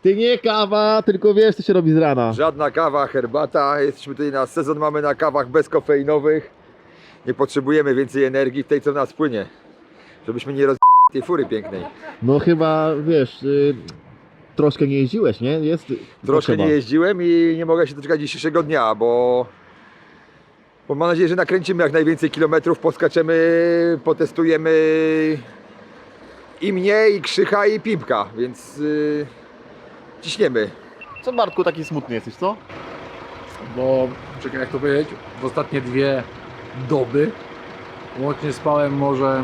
Ty nie kawa, tylko wiesz co się robi z rana. Żadna kawa, herbata. Jesteśmy tutaj na sezon, mamy na kawach bezkofeinowych. Nie potrzebujemy więcej energii w tej, co w nas płynie. Żebyśmy nie tej fury pięknej. No chyba, wiesz, troszkę nie jeździłeś, nie? Jest Troszkę potrzeba. nie jeździłem i nie mogę się doczekać dzisiejszego dnia, bo mam nadzieję, że nakręcimy jak najwięcej kilometrów, poskaczemy, potestujemy i mnie, i Krzycha, i Pimpka, więc ciśniemy. Co Bartku taki smutny jesteś, co? Bo, czekaj jak to powiedzieć, w ostatnie 2 doby łącznie spałem może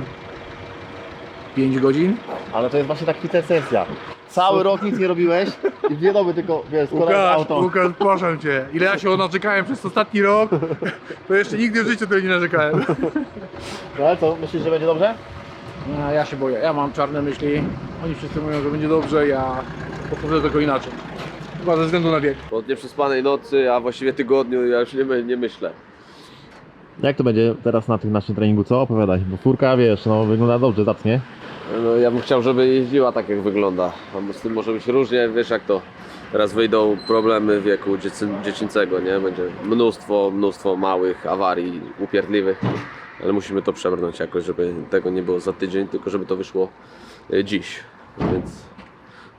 5 godzin. Ale to jest właśnie tak kwintesencja. Cały rok nic nie robiłeś i w doby tylko, wiesz, składałeś auto. Łukasz, proszę Cię, ile ja się narzekałem przez ostatni rok, to jeszcze nigdy w życiu tyle nie narzekałem. No ale co, myślisz, że będzie dobrze? No, ja się boję, ja mam czarne myśli, oni wszyscy mówią, że będzie dobrze, ja podchodzę do tego inaczej. Chyba ze względu na wiek. Po nieprzespanej nocy, a właściwie tygodniu ja już nie myślę. Jak to będzie teraz na tym naszym treningu, co? Opowiadaj, bo furka, wiesz, no wygląda dobrze, zacnie. No, ja bym chciał, żeby jeździła tak jak wygląda, a z tym może być różnie, wiesz jak to. Teraz wyjdą problemy wieku dziecięcego, nie? Będzie mnóstwo małych awarii upierdliwych, ale musimy to przebrnąć jakoś, żeby tego nie było za tydzień, tylko żeby to wyszło dziś, więc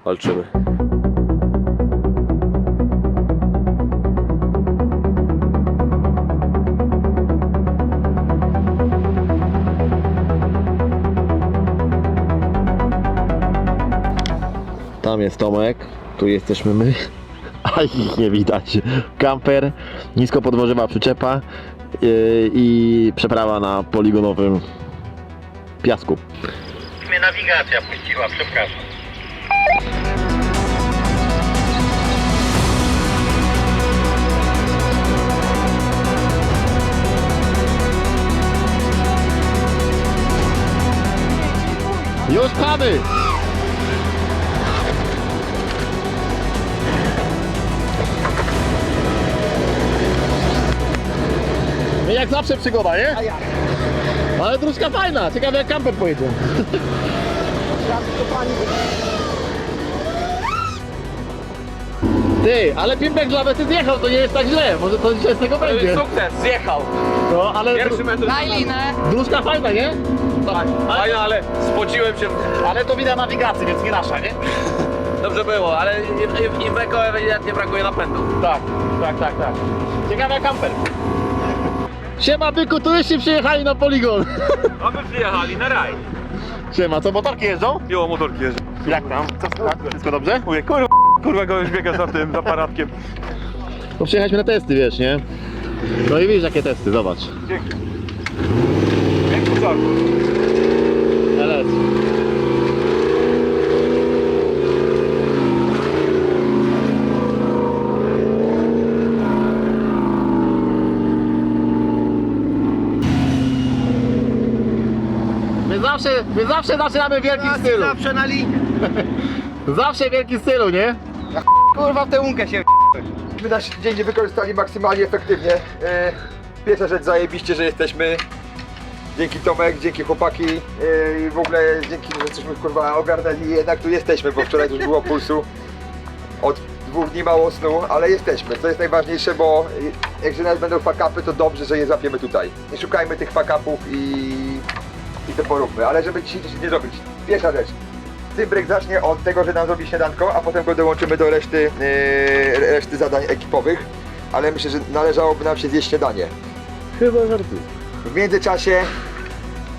walczymy. Tam jest Tomek, tu jesteśmy my, a ich nie widać. Kamper, niskopodwożowa przyczepa i przeprawa na poligonowym piasku. Mnie nawigacja puściła, przepraszam. Już pchamy! No jak zawsze przygoda, nie? Ale dróżka fajna, ciekawe jak kamper pojedzie. Ty, ale Pimpek dla ty zjechał, to nie jest tak źle, może to dzisiaj z tego będzie. Sukces, zjechał! No, ale metr. Daj linę. dróżka fajna, nie? Fajna, ale spociłem się. Ale to wina nawigacji, więc nie nasza, nie? Dobrze było, ale i w eko ewidentnie brakuje napędu. Tak. Ciekawy jak kamper. Siema byku, turyści przyjechali na poligon. A my przyjechali na raj. Siema, co motorki jeżdżą? Jo, motorki jeżdżą. Jak tam? Wszystko dobrze? Mówię, kurwa go już biega za tym aparatkiem. No przyjechaliśmy na testy, wiesz, nie? No i widzisz jakie testy, zobacz. Dzięki. Dzięki za LS. My zawsze zaczynamy w wielkim stylu. Zawsze na linii. Zawsze w wielkim stylu, nie? Kurwa w tę łunkę się My nasz dzień nie wykorzystali maksymalnie efektywnie. Pierwsza rzecz, zajebiście, że jesteśmy. Dzięki Tomek, dzięki chłopaki i w ogóle dzięki, że jesteśmy kurwa ogarnęli i jednak tu jesteśmy, bo wczoraj już było pulsu. Od 2 dni mało snu, ale jesteśmy. To jest najważniejsze, bo jak się nawet będą fuck-upy, to dobrze, że je złapiemy tutaj. Nie szukajmy tych fuck-upów i to poróbmy, ale żeby dzisiaj coś nie zrobić. Pierwsza rzecz. Cymbrek zacznie od tego, że nam zrobi śniadanko, a potem go dołączymy do reszty zadań ekipowych. Ale myślę, że należałoby nam się zjeść śniadanie. Chyba żartuję. W międzyczasie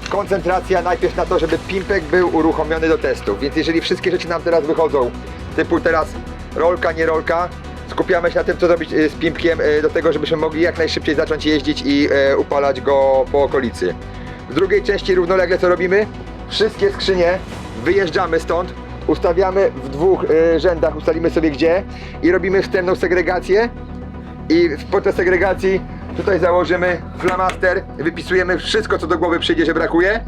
koncentracja najpierw na to, żeby Pimpek był uruchomiony do testów. Więc jeżeli wszystkie rzeczy nam teraz wychodzą, typu teraz rolka, nie rolka, skupiamy się na tym, co zrobić z Pimpkiem do tego, żebyśmy mogli jak najszybciej zacząć jeździć i upalać go po okolicy. W drugiej części równolegle co robimy? Wszystkie skrzynie wyjeżdżamy stąd, ustawiamy w 2 rzędach, ustalimy sobie gdzie i robimy wstępną segregację i podczas segregacji tutaj założymy flamaster, wypisujemy wszystko co do głowy przyjdzie, że brakuje,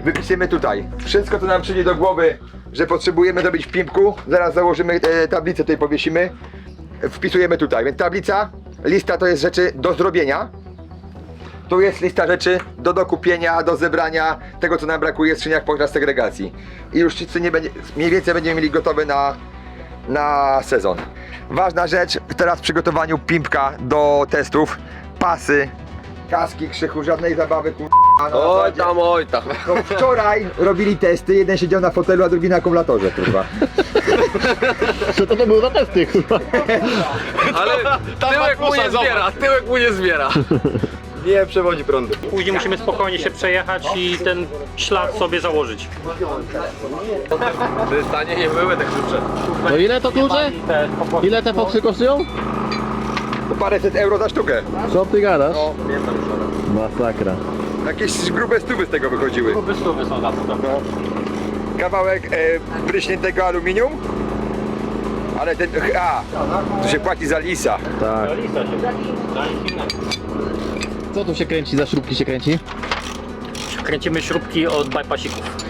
wypisujemy tutaj wszystko co nam przyjdzie do głowy, że potrzebujemy zrobić w Pimpku, zaraz założymy tablicę, tutaj powiesimy, wpisujemy tutaj, więc tablica, lista to jest rzeczy do zrobienia. Tu jest lista rzeczy do dokupienia, do zebrania, tego co nam brakuje w skrzyniach podczas segregacji. I już wszyscy mniej więcej będziemy mieli gotowe na sezon. Ważna rzecz teraz w przygotowaniu Pimpka do testów. Pasy, kaski, Krzychu, żadnej zabawy na Oj zasadzie. tam, oj tam. No, wczoraj robili testy, jeden siedział na fotelu, a drugi na akumulatorze, kurwa. Co to było za testy, kurwa? Ale tyłek mu nie zbiera, tyłek mu nie zbiera. Nie przewodzi prądu. Później musimy spokojnie się przejechać i ten ślad sobie założyć. Tanie nie były te klucze. To ile to klucze? Ile te foksy kosztują? To paręset euro za sztukę. Co ty gadasz? Masakra. Jakieś grube stówy z tego wychodziły. Wystówy są za to. Kawałek pryśniętego aluminium. Ale ten, to się płaci za lisa. Tak. Co tu się kręci, za śrubki się kręci? Kręcimy śrubki od bypassików.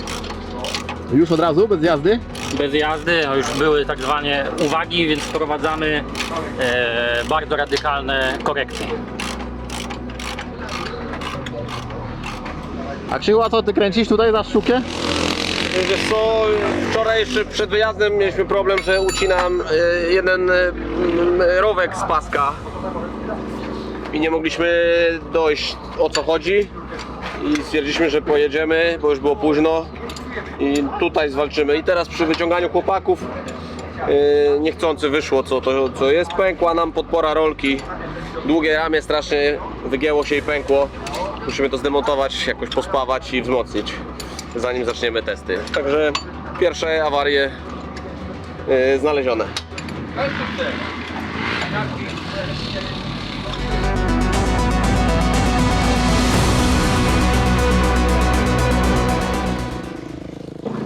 Już od razu, bez jazdy? Bez jazdy, a już były tak zwane uwagi, więc wprowadzamy bardzo radykalne korekcje. A Krzychu, a co ty kręcisz tutaj za sztukę? Wiesz co, wczoraj jeszcze przed wyjazdem mieliśmy problem, że ucinam jeden rowek z paska i nie mogliśmy dojść, o co chodzi, i stwierdziliśmy, że pojedziemy, bo już było późno i tutaj zwalczymy. I teraz przy wyciąganiu chłopaków niechcący wyszło, co jest. Pękła nam podpora rolki, długie ramię strasznie wygięło się i pękło. Musimy to zdemontować, jakoś pospawać i wzmocnić, zanim zaczniemy testy. Także pierwsze awarie znalezione.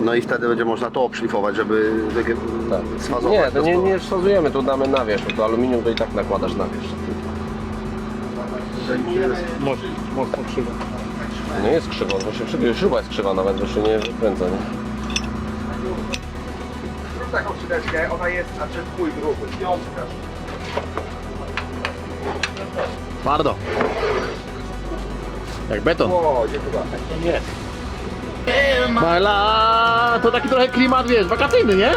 No i wtedy będzie można to obszlifować, żeby sfazować. Nie, to nie sztazujemy, tu damy na wierzch, to aluminium to i tak nakładasz na wierzch. Mocno krzywo. Nie jest krzywo, to się śruba jest krzywa nawet, że się nie wykręca, nie? Zrób taką szyneczkę, ona jest, znaczy twój gruby. Twardo. Jak beton. O, dziękuję. Bala, to taki trochę klimat, wiesz, wakacyjny, nie?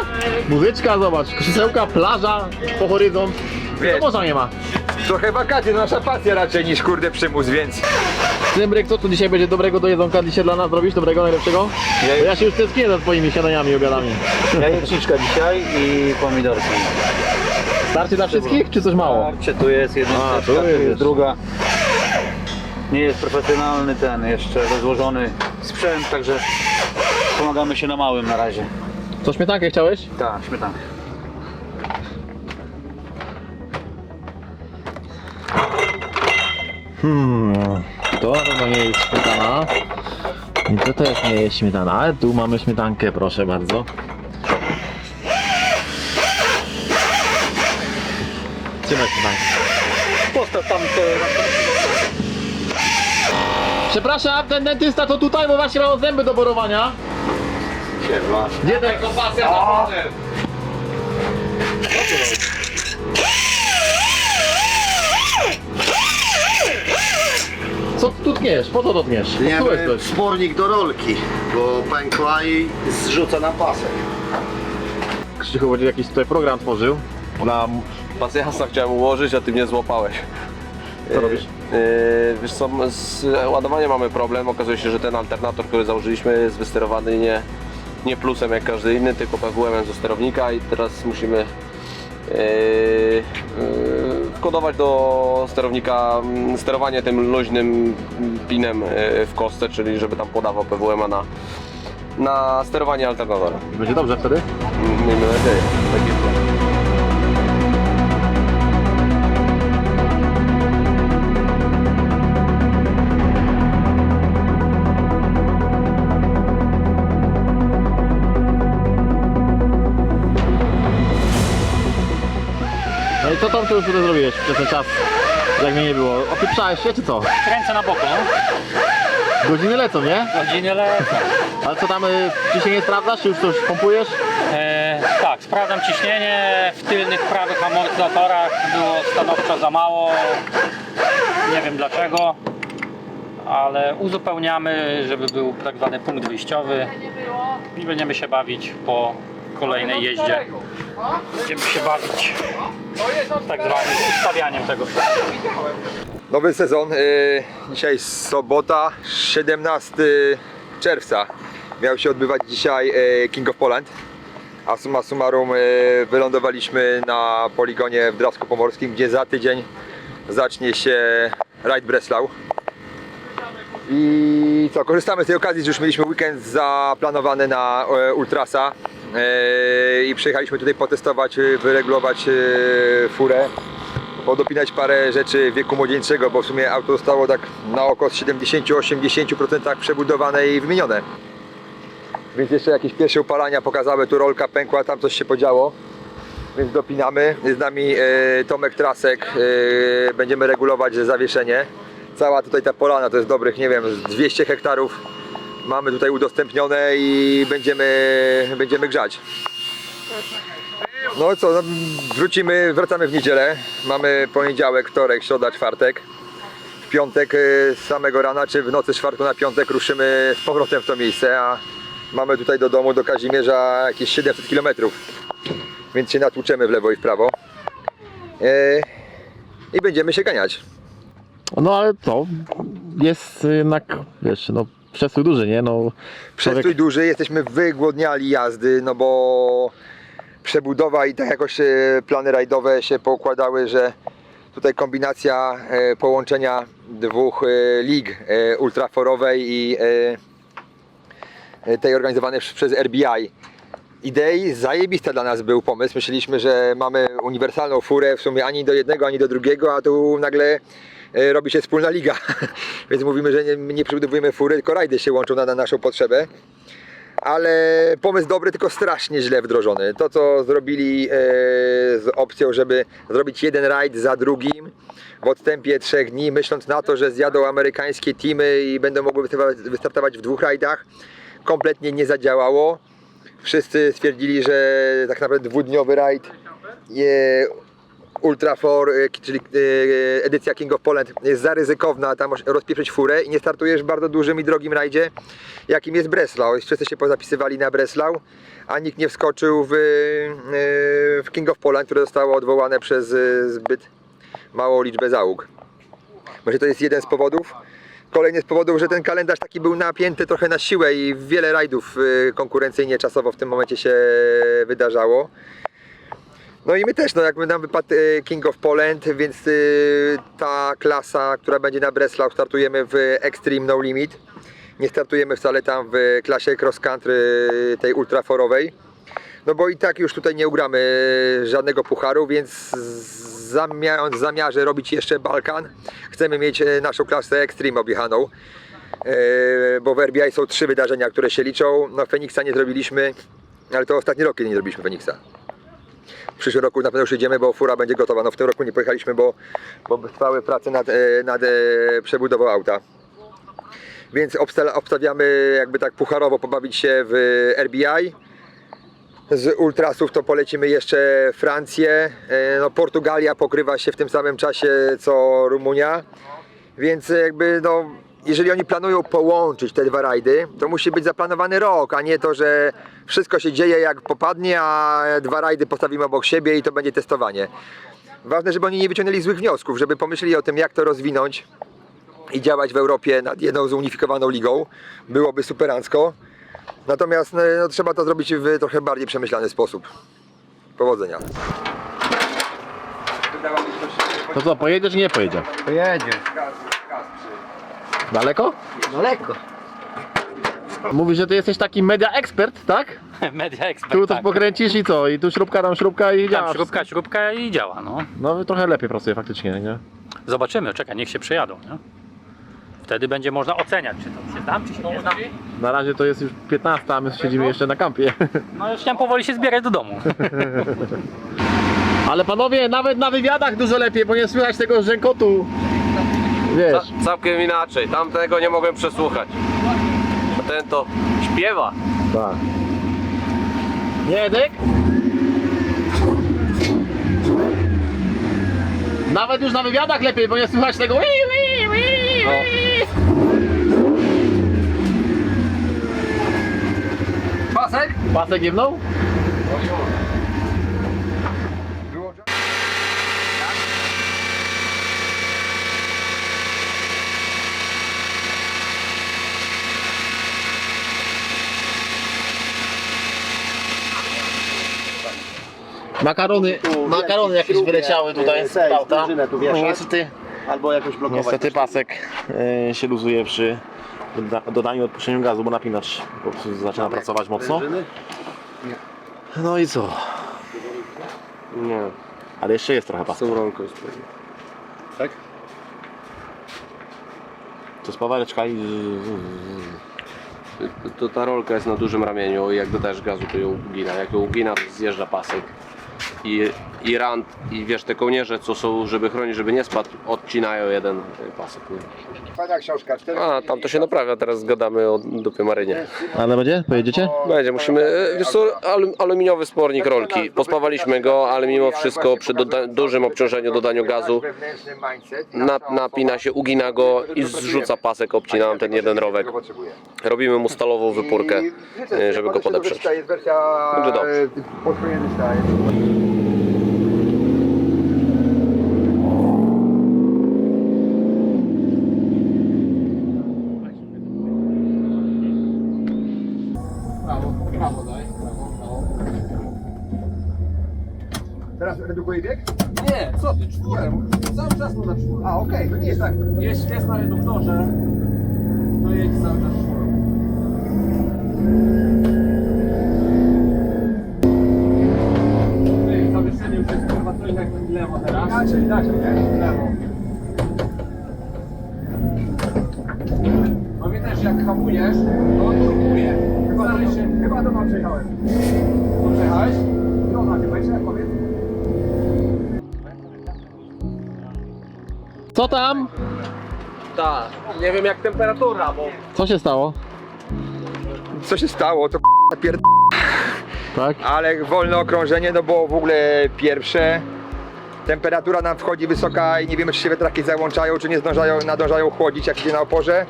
Muzyczka, zobacz, krzesełka, plaża, po horyzont. Wiesz. To morza nie ma. Trochę wakacje, nasza pasja raczej niż kurde przymus, więc... Cymryk, co tu dzisiaj będzie dobrego do jedzonka dzisiaj dla nas zrobisz? Dobrego, najlepszego? Bo ja się już tęsknię za twoimi śniadaniami i obiadami. Jajeczniczka dzisiaj i pomidorki. Starczy dla wszystkich, czy coś mało? Starcie, tu jest jedna A, teczka, tu tu jest jest. druga. Nie jest profesjonalny ten, jeszcze rozłożony sprzęt, także pomagamy się na małym na razie. Co, śmietankę chciałeś? Tak, śmietanka. To na pewno nie jest śmietana. I to też nie jest śmietana, ale tu mamy śmietankę, proszę bardzo. Trzymaj śmietankę. Postaw tam te... Przepraszam, ten dentysta to tutaj, bo właśnie mam zęby do borowania. Gdzie ten kompasja na potem? Co tu tniesz? Po co to tniesz? Nie, Popsułeś coś. wspornik do rolki, bo pękła i zrzuca nam pasek. Krzychu będzie jakiś tutaj program tworzył. Na... Pasjasa chciałem ułożyć, a ty mnie złapałeś. Co robisz? Wiesz co, z ładowaniem mamy problem. Okazuje się, że ten alternator, który założyliśmy, jest wysterowany nie plusem jak każdy inny, tylko PWM-em ze sterownika i teraz musimy wkodować do sterownika sterowanie tym luźnym pinem w kostce, czyli żeby tam podawał PWM-a na sterowanie alternatora. Będzie dobrze wtedy? Miejmy nadzieję. Tak jest. No i co tam ty już tutaj zrobiłeś przez ten czas, jak mnie nie było? Opieprzałeś się czy co? Kręcę na boku, no. Godziny lecą, nie? Godziny lecą. Ale co tam, ciśnienie sprawdzasz, czy już coś pompujesz? Tak, sprawdzam ciśnienie w tylnych prawych amortyzatorach. Było stanowczo za mało. Nie wiem dlaczego, ale uzupełniamy, żeby był tak zwany punkt wyjściowy i będziemy się bawić po kolejnej jeździe. Będziemy się bawić tak zwanym ustawianiem tego. Nowy sezon, dzisiaj sobota, 17 czerwca. Miał się odbywać dzisiaj King of Poland. A summa summarum wylądowaliśmy na poligonie w Drawsku Pomorskim, gdzie za tydzień zacznie się Raid Breslau. I co, korzystamy z tej okazji, że już mieliśmy weekend zaplanowany na Ultrasa i przyjechaliśmy tutaj potestować, wyregulować furę, podopinać parę rzeczy wieku młodzieńczego, bo w sumie auto zostało tak na oko z 70-80% przebudowane i wymienione. Więc jeszcze jakieś pierwsze upalania pokazały, tu rolka pękła, tam coś się podziało. Więc dopinamy. Jest z nami Tomek Trasek, będziemy regulować zawieszenie. Cała tutaj ta polana to jest dobrych, nie wiem, z 200 hektarów mamy tutaj udostępnione i będziemy grzać. No co, no, wracamy w niedzielę. Mamy poniedziałek, wtorek, środa, czwartek. W piątek z samego rana, czy w nocy z czwartku na piątek ruszymy z powrotem w to miejsce, a mamy tutaj do domu, do Kazimierza jakieś 700 km. Więc się natłuczemy w lewo i w prawo. I będziemy się ganiać. No ale to jest jednak, wiesz, no przestój duży, nie? No, Przestój duży, jesteśmy wygłodniali jazdy, no bo przebudowa i tak jakoś plany rajdowe się poukładały, że tutaj kombinacja połączenia dwóch lig, ultraforowej i tej organizowanej przez RBI. Idei zajebista dla nas był pomysł. Myśleliśmy, że mamy uniwersalną furę, w sumie ani do jednego, ani do drugiego, a tu nagle robi się wspólna liga. Więc mówimy, że nie przebudowujemy fury, tylko rajdy się łączą na naszą potrzebę. Ale pomysł dobry, tylko strasznie źle wdrożony. To co zrobili z opcją, żeby zrobić jeden rajd za drugim w odstępie 3 dni, myśląc na to, że zjadą amerykańskie teamy i będą mogły wystartować w 2 rajdach, kompletnie nie zadziałało. Wszyscy stwierdzili, że tak naprawdę 2-dniowy rajd Ultra 4, czyli edycja King of Poland, jest za ryzykowna, tam możesz rozpieprzyć furę i nie startujesz w bardzo dużym i drogim rajdzie, jakim jest Breslau. Wszyscy się pozapisywali na Breslau, a nikt nie wskoczył w King of Poland, które zostało odwołane przez zbyt małą liczbę załóg. Może to jest jeden z powodów. Kolejny z powodów, że ten kalendarz taki był napięty trochę na siłę i wiele rajdów konkurencyjnie czasowo w tym momencie się wydarzało. No i my też, no jakby nam wypadł King of Poland, więc ta klasa, która będzie na Breslau, startujemy w Extreme No Limit. Nie startujemy wcale tam w klasie cross country tej ultraforowej. No bo i tak już tutaj nie ugramy żadnego pucharu, więc w zamiarze robić jeszcze Balkan, chcemy mieć naszą klasę Extreme objechaną. Bo w RBI są 3 wydarzenia, które się liczą. No Feniksa nie zrobiliśmy, ale to ostatni rok, kiedy nie zrobiliśmy Feniksa. W przyszłym roku na pewno już jedziemy, bo fura będzie gotowa. No w tym roku nie pojechaliśmy, bo trwały prace nad przebudową auta. Więc obstawiamy jakby tak pucharowo pobawić się w RBI. Z ultrasów to polecimy jeszcze Francję. No Portugalia pokrywa się w tym samym czasie co Rumunia. Więc jakby no, jeżeli oni planują połączyć te 2 rajdy, to musi być zaplanowany rok, a nie to, że wszystko się dzieje jak popadnie, a 2 rajdy postawimy obok siebie i to będzie testowanie. Ważne, żeby oni nie wyciągnęli złych wniosków, żeby pomyśleli o tym, jak to rozwinąć i działać w Europie nad jedną zunifikowaną ligą. Byłoby superancko. Natomiast no, trzeba to zrobić w trochę bardziej przemyślany sposób. Powodzenia. to co, pojedziesz czy nie pojedzie? Pojedzie. Daleko? Daleko. Mówisz, że ty jesteś taki media ekspert, tak? Media Expert, Tu coś tak. pokręcisz i co? I tu śrubka, tam śrubka i działa. Tam śrubka i działa, no. No trochę lepiej pracuje faktycznie, nie? Zobaczymy, czekaj, niech się przejadą, nie? Wtedy będzie można oceniać, czy to się dam, czy się nie dam. Na razie to jest już 15, a my siedzimy jeszcze na kampie. No już chciałem powoli się zbierać do domu. Ale panowie, nawet na wywiadach dużo lepiej, bo nie słychać tego rzękotu. Wiesz. Całkiem inaczej, tamtego nie mogłem przesłuchać. A ten to śpiewa. Tak. Nie, Edek? Nawet już na wywiadach lepiej, bo nie słychać tego. Pasek? Pasek jebnął? Makarony jakieś wyleciały tutaj z auta. No niestety, Albo jakoś blokować. niestety pasek się luzuje przy dodaniu i odpuszczeniu gazu, bo napinacz po prostu zaczyna pracować mocno. No i co? Nie, Ale jeszcze jest trochę z pasek. tą rolką jest pewnie. Tak? To spawareczka i... To ta rolka jest na dużym ramieniu i jak dodajesz gazu, to ją ugina. Jak ją ugina, to zjeżdża pasek. I rant, i wiesz, te kołnierze, co są, żeby chronić, żeby nie spadł, odcinają jeden pasek. Nie? Fajna książka. A, tam to się naprawia, teraz gadamy o dupie marynie. Ale będzie? Pojedziecie? Będzie, musimy, wiesz co, aluminiowy spornik rolki. Pospawaliśmy go, ale mimo wszystko przy dużym obciążeniu, dodaniu gazu napina się, ugina go i zrzuca pasek, obcina nam ten jeden rowek. Robimy mu stalową wypórkę, żeby go podeprzeć. Jest wersja Będzie dobrze. podkrojęta. Teraz redukuje bieg? Nie, co ty, czwórem. Cały czas mu na czwórę. A, okej, to nie jest tak. Jest na reduktorze, to jedź cały czas czwórą. Zawieszenie już jest chyba coś jak lewo teraz. Inaczej, nie? Lewo. Pamiętasz, jak hamujesz, to on turkuje. Chyba doma przejechałem. Przejechałeś? Doma, chyba jeszcze jak powiedz. Co tam? Tak, nie wiem jak temperatura, bo... Co się stało? Co się stało, to pierd... Tak? Ale wolne okrążenie, no bo w ogóle pierwsze. Temperatura nam wchodzi wysoka i nie wiemy, czy się wiatraki załączają, czy nie nadążają chłodzić, jak idzie na oporze.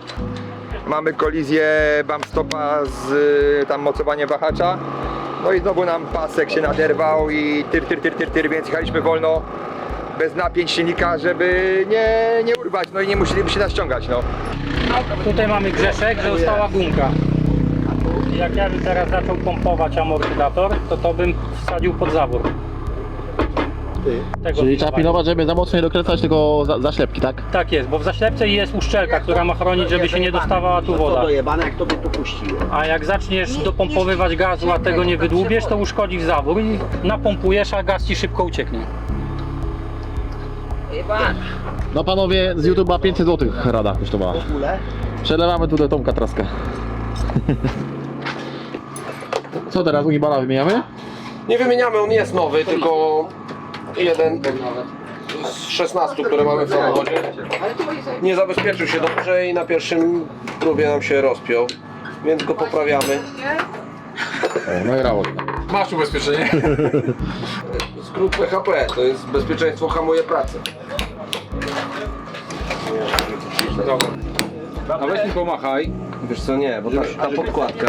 Mamy kolizję bump stopa z tam mocowaniem wahacza. No i znowu nam pasek się naderwał i tyr, więc jechaliśmy wolno, bez napięć silnika, żeby nie urwać, no i nie musieliby się naściągać, no. Tutaj mamy grzeszek, że została gumka. Jak ja bym teraz zaczął pompować amortyzator, to bym wsadził pod zawór. Tego Czyli trzeba pilnowania. pilnować, żeby za mocno nie dokręcać tylko zaślepki, tak? Tak jest, bo w zaślepce jest uszczelka, która ma chronić, żeby się nie dostawała tu woda. dojebane, jak tobie to puściło. A jak zaczniesz dopompowywać gazu, a tego nie wydłubiesz, to uszkodzisz zawór i napompujesz, a gaz ci szybko ucieknie. No panowie, z YouTube'a 500 zł rada kosztowała. W ogóle? Przelewamy tu do Tomka Traskę. Co teraz, Unibala wymieniamy? Nie wymieniamy, on jest nowy, tylko jeden z 16, które mamy w samochodzie. Nie zabezpieczył się dobrze i na pierwszym próbie nam się rozpiął, więc go poprawiamy. No i rało. Masz ubezpieczenie. Skrót PHP, to jest bezpieczeństwo hamuje pracę. A weź mi pomachaj. Wiesz co, nie, bo ta podkładka.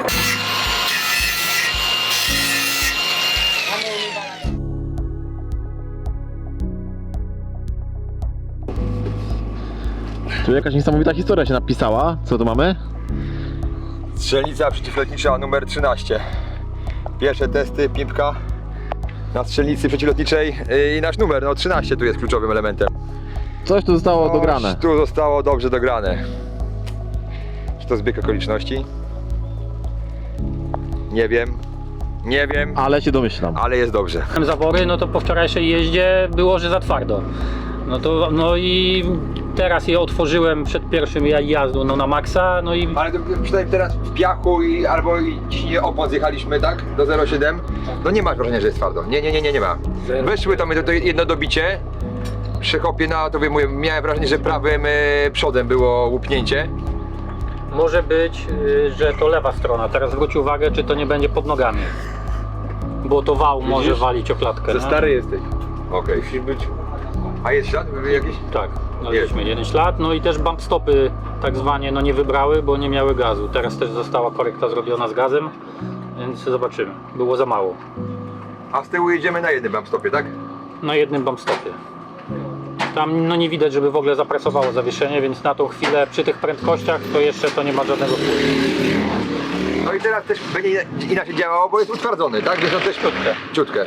Tu jakaś niesamowita historia się napisała. Co tu mamy? Strzelnica przeciwlotnicza numer 13. Pierwsze testy, pimpka na strzelnicy przeciwlotniczej i nasz numer, no 13 tu jest kluczowym elementem. Coś tu zostało dograne. Coś tu zostało dobrze dograne. Czy to zbieg okoliczności? Nie wiem, Ale się domyślam. ale jest dobrze. Zawory, no to po wczorajszej jeździe było, że za twardo. No i teraz je otworzyłem przed pierwszym jazdą na maksa, no i Ale to przynajmniej teraz w piachu i albo i ciśnienie opon zjechaliśmy, tak? Do 0,7. No nie masz wrażenia, że jest twardo. Nie ma. Weszły to jedno dobicie. Przy hopie na to mówię, miałem wrażenie, że prawym przodem było łupnięcie. może być, że to lewa strona. Teraz zwróć uwagę, czy to nie będzie pod nogami. Bo to wał może walić o klatkę. Że nie? stary jesteś. Okej. Musi być. A jest ślad jakiś? Tak, znaleźliśmy jeden ślad, no i też bump stopy tak zwanie no nie wybrały, bo nie miały gazu. Teraz też została korekta zrobiona z gazem, więc zobaczymy. Było za mało. A z tyłu jedziemy na jednym bump stopie, tak? Na jednym bump stopie. Tam no nie widać, żeby w ogóle zaprasowało zawieszenie, więc na tą chwilę przy tych prędkościach to jeszcze to nie ma żadnego wpływu. No i teraz też będzie inaczej działało, bo jest utwardzony, tak? Więc on też ciutkę.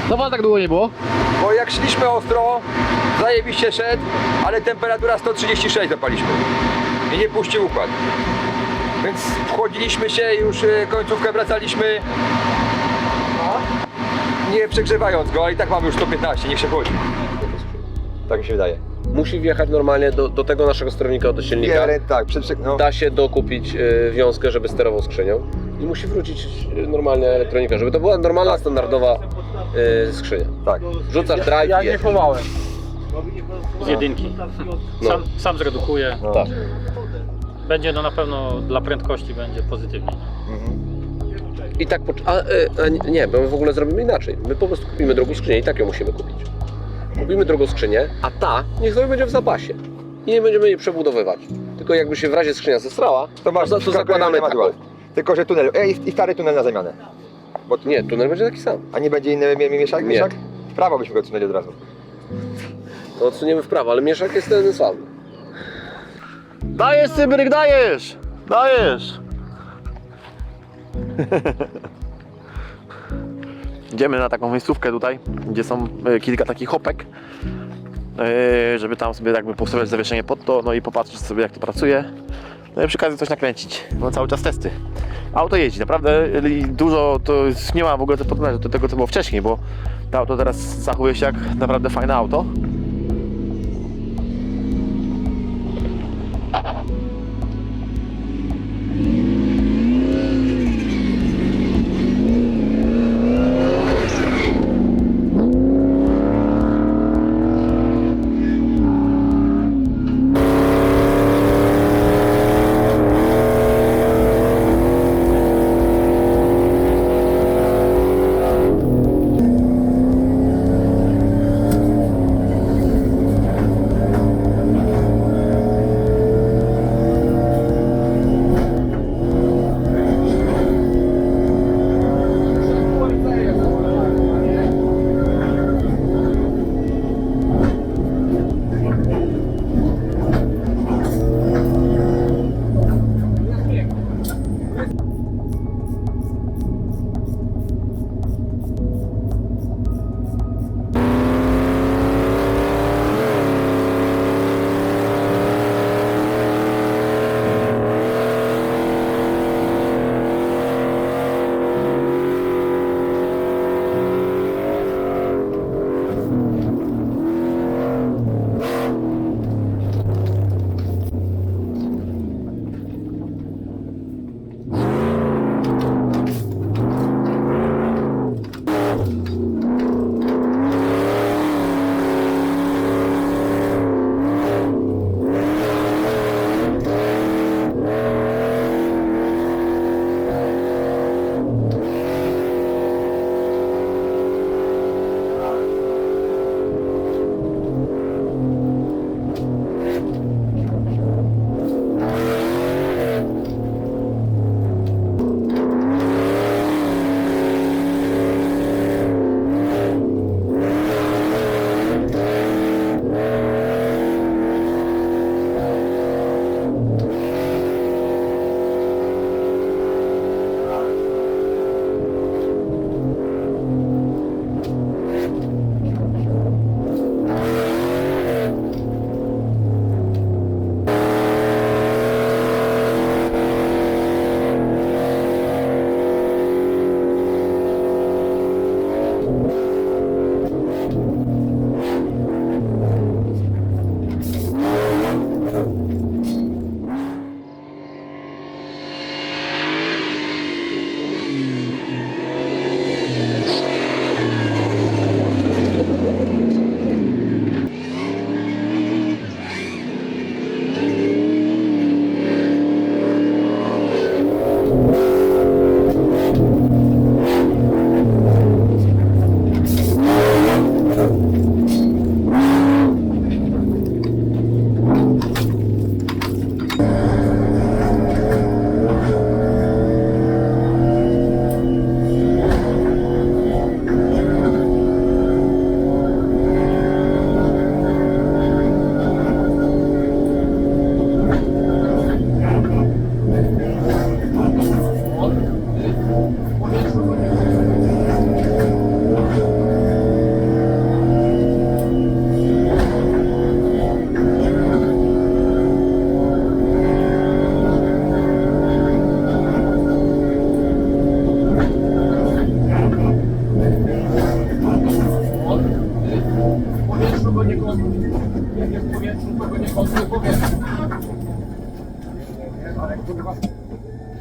Co was tak długo nie było? Bo jak szliśmy ostro, zajebiście szedł, ale temperatura 136 zapaliśmy i nie puścił układ. Więc wchodziliśmy się, już końcówkę wracaliśmy, nie przegrzewając go, ale i tak mamy już 115, niech się wchodzi. Tak mi się wydaje. Musi wjechać normalnie do tego naszego sterownika, do silnika. Tak, no. Da się dokupić wiązkę, żeby sterował skrzynią. I musi wrócić normalnie elektronika, żeby to była normalna, standardowa skrzynia. Tak. Wrzucasz drive Ja i nie jedź. chowałem. Z jedynki. No. Sam zredukuję. No. Tak. Będzie no na pewno dla prędkości będzie pozytywnie. I tak, nie, bo my w ogóle zrobimy inaczej. My po prostu kupimy drugą skrzynię i tak ją musimy kupić. Kupimy drugą skrzynię, a ta niech sobie będzie w zapasie. I nie będziemy jej przebudowywać. Tylko jakby się w razie skrzynia zestrała, to zakładamy taką. Tylko, że tunel, i stary tunel na zamianę. Nie, tunel będzie taki sam. A nie będzie inny mieszak? Nie. Mieszak? W prawo byśmy go odsunęli od razu. To odsuniemy w prawo, ale mieszak jest ten sam. Dajesz, Cybryk, dajesz! Dajesz! Idziemy na taką miejscówkę tutaj, gdzie są kilka takich hopek, żeby tam sobie jakby postawiać zawieszenie pod to, no i popatrzeć sobie, jak to pracuje. No i przy okazji coś nakręcić, bo cały czas testy. Auto jeździ, naprawdę dużo, to nie ma w ogóle porównania do tego, co było wcześniej, bo to auto teraz zachowuje się jak naprawdę fajne auto.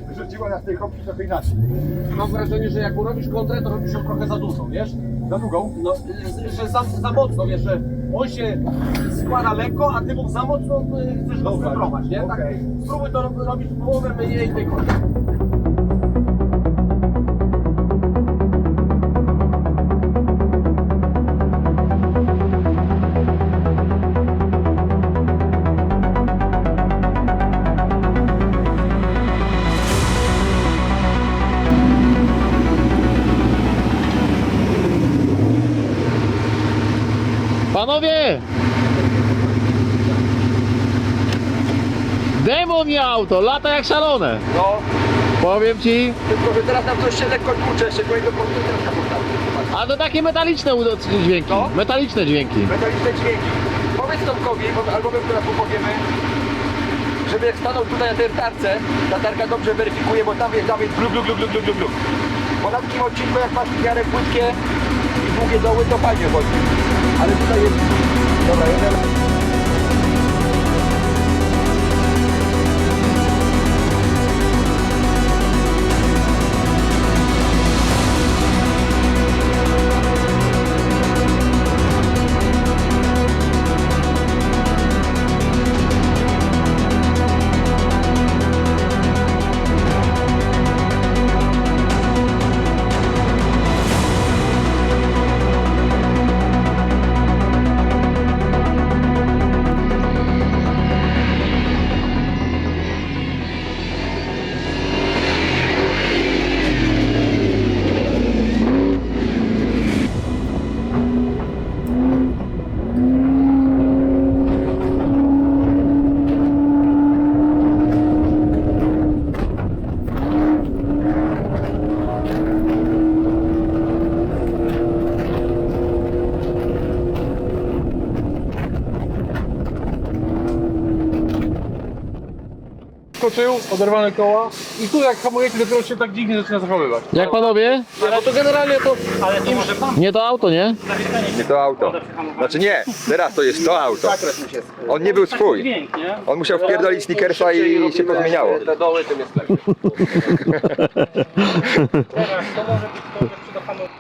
Wyrzuciło nas tej kopii trochę inaczej. Mam wrażenie, że jak robisz kontrę, to robisz ją trochę za dużą, wiesz? Za długą? No, że za mocno, wiesz, że on się składa lekko, a ty mu za mocno chcesz go skontrować, nie? Tak, Okej. spróbuj to robić połowę mniej tej kontry. Panowie! Demon auto, lata jak szalone. No, Powiem ci, tylko że teraz nam coś się lekko tłucze, szczególnie do koncentracja postawy. a to takie metaliczne dźwięki. Co? Metaliczne dźwięki. Metaliczne dźwięki. Powiedz Tomkowi, albo my teraz mu powiemy, żeby jak stanął tutaj na tej tarce, ta tarka dobrze weryfikuje, bo tam jest glu, glu, glu, glu, glu, glu, glu. Bo na takim odcinku, jak masz w miarę płytkie i długie doły, to fajnie chodzi. Ale tutaj jest... Dobra, jeden... Skoczył, oderwane koła i tu jak hamujecie, dopiero się tak dziwnie zaczyna zachowywać. Jak panowie? No to generalnie to... Ale to może pan Nie to auto, nie? Nie to auto. Znaczy nie, teraz to jest to auto. On nie był swój. dźwięk, nie? On musiał wpierdolić Snickersa i się pozmieniało. Te doły, tym jest lepiej. Teraz to może być to, że przy dohamowaniu.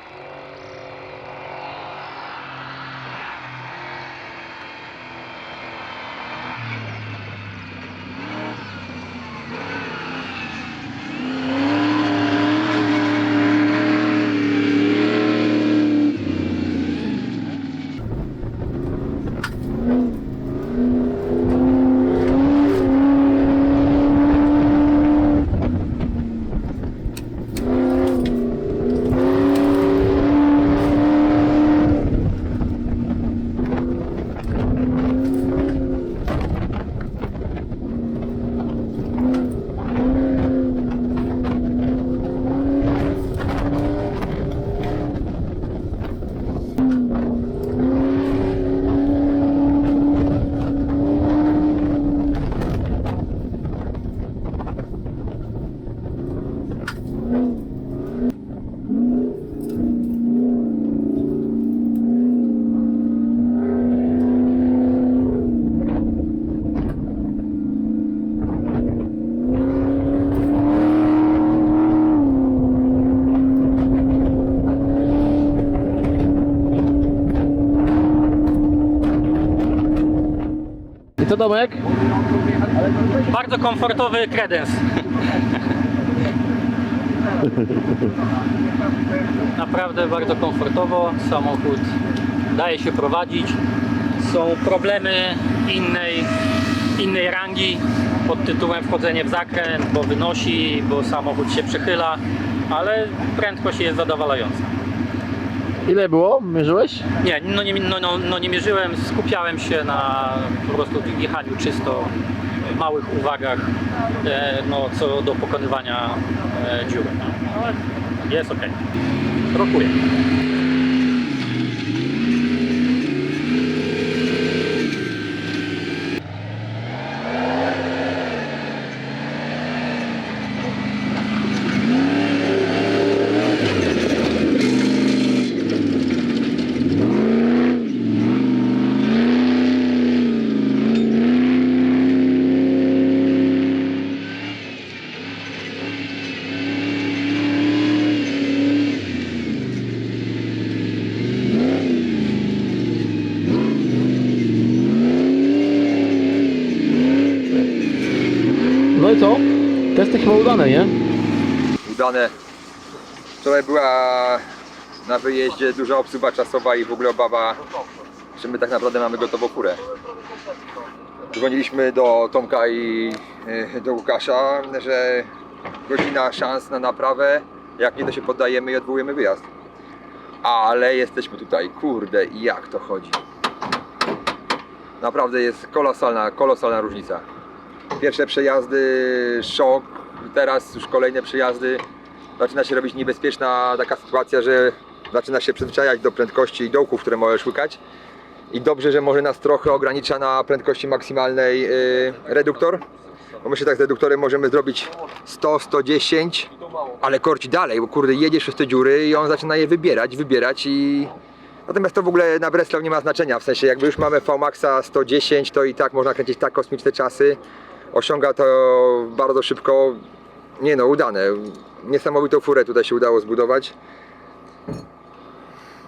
I co Tomek? Bardzo komfortowy kredens. Naprawdę bardzo komfortowo. Samochód daje się prowadzić. Są problemy innej rangi. pod tytułem wchodzenie w zakręt, bo wynosi, bo samochód się przychyla, ale prędkość jest zadowalająca. Ile było? Mierzyłeś? Nie, nie mierzyłem, skupiałem się na po prostu jechaniu czysto, małych uwagach co do pokonywania dziury. Ale jest ok. Rokuje. No i co? Testy chyba udane, nie? Udane. Wczoraj była na wyjeździe duża obsługa czasowa i w ogóle obawa, czy my tak naprawdę mamy gotową furę. Dzwoniliśmy do Tomka i do Łukasza, że godzina szans na naprawę, jak nie to się poddajemy i odwołujemy wyjazd. Ale jesteśmy tutaj, kurde, i jak to chodzi. Naprawdę jest kolosalna różnica. Pierwsze przejazdy, szok, teraz już kolejne przejazdy. Zaczyna się robić niebezpieczna taka sytuacja, że zaczyna się przyzwyczajać do prędkości i dołków, które możesz łykać. I dobrze, że może nas trochę ogranicza na prędkości maksymalnej reduktor. Bo my się tak z reduktorem możemy zrobić 100, 110, ale korci dalej, bo kurde jedziesz przez te dziury i on zaczyna je wybierać i... Natomiast to w ogóle na Breslau nie ma znaczenia, w sensie jakby już mamy VMAXa 110, to i tak można kręcić tak kosmiczne czasy. Osiąga to bardzo szybko. Nie no, udane. Niesamowitą furę tutaj się udało zbudować.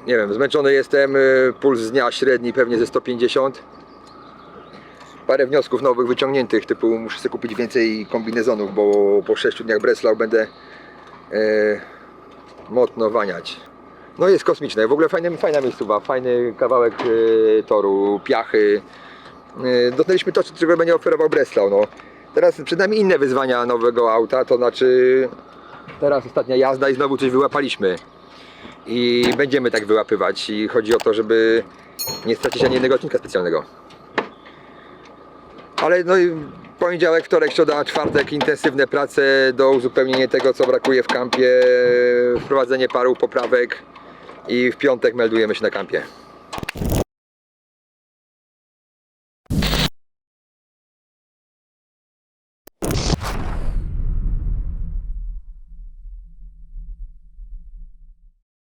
Nie wiem, zmęczony jestem, puls z dnia średni pewnie ze 150. Parę wniosków nowych wyciągniętych, typu muszę sobie kupić więcej kombinezonów, bo po 6 dniach Breslau będę mocno waniać. No jest kosmiczne, w ogóle fajna miejscowa, fajny kawałek toru, piachy. Dotknęliśmy to, czego będzie oferował Breslau. No. Teraz przed nami inne wyzwania nowego auta, to znaczy teraz ostatnia jazda i znowu coś wyłapaliśmy. I będziemy tak wyłapywać i chodzi o to, żeby nie stracić ani jednego odcinka specjalnego. Ale no i poniedziałek, wtorek, środa, czwartek intensywne prace do uzupełnienia tego, co brakuje w kampie, wprowadzenie paru poprawek i w piątek meldujemy się na kampie.